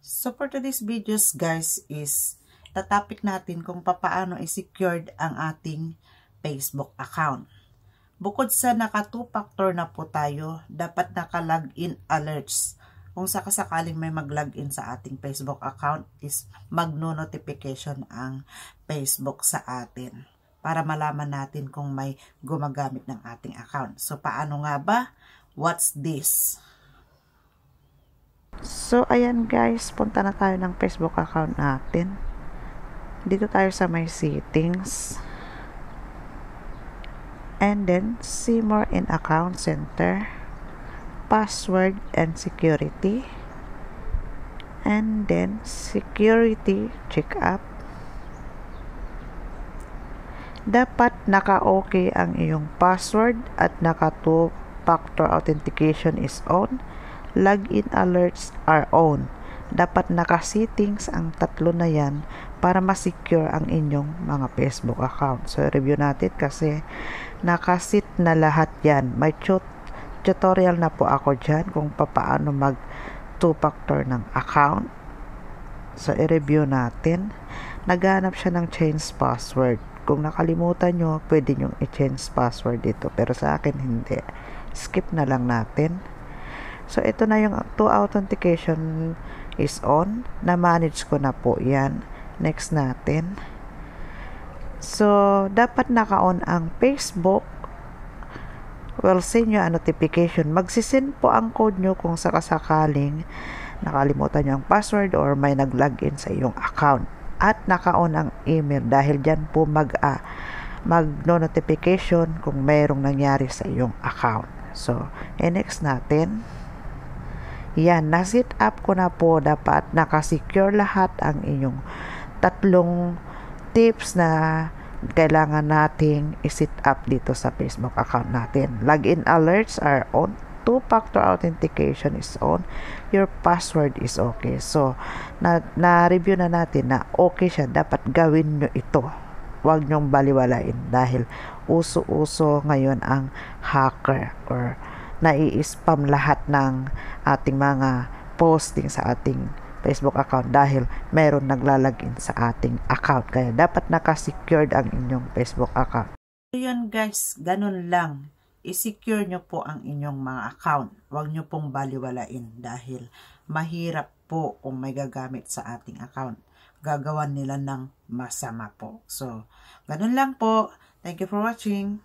So for today's videos guys is topic natin kung paano i-secured ang ating Facebook account. Bukod sa naka 2-factor na po tayo, dapat naka-login alerts. Kung sakasakaling may mag-login sa ating Facebook account is magno-notification ang Facebook sa atin para malaman natin kung may gumagamit ng ating account. So paano nga ba? What's this? So, ayan guys, punta na tayo ng Facebook account natin. Dito tayo sa my settings. And then, see more in account center. Password and security. And then, security check up. Dapat naka-okay ang iyong password at naka 2-factor authentication is on. Login alerts are on. Dapat naka-settings ang tatlo na yan para ma-secure ang inyong mga Facebook account. So, review natin kasi naka-set na lahat yan. May tutorial na po ako dyan kung paano mag 2-factor ng account. So, i-review natin. Naghanap siya ng change password. Kung nakalimutan nyo, pwede nyo i-change password dito. Pero sa akin, hindi. Skip na lang natin. So, ito na yung 2 authentication is on. Na-manage ko na po yan. Next natin. So, dapat naka-on ang Facebook. Will send you a notification. Magsisend po ang code nyo kung sakasakaling nakalimutan nyo ang password or may nag-login sa iyong account. At naka-on ang email dahil dyan po mag-notification kung mayroong nangyari sa iyong account. So, next natin. Yan, na-set up ko na po. Dapat nakasecure lahat ang inyong tatlong tips na kailangan nating i-set up dito sa Facebook account natin. Login alerts are on. 2-factor authentication is on. Your password is okay. So, na-review na natin na okay siya. Dapat gawin nyo ito. Huwag nyong baliwalain dahil uso-uso ngayon ang hacker or nai-spam lahat ng ating mga posting sa ating Facebook account dahil meron naglalagin sa ating account. Kaya dapat naka-secured ang inyong Facebook account. So yun guys, ganun lang. I-secure nyo po ang inyong mga account. Huwag nyo pong baliwalain dahil mahirap po kung may gagamit sa ating account. Gagawan nila ng masama po. So, ganun lang po. Thank you for watching.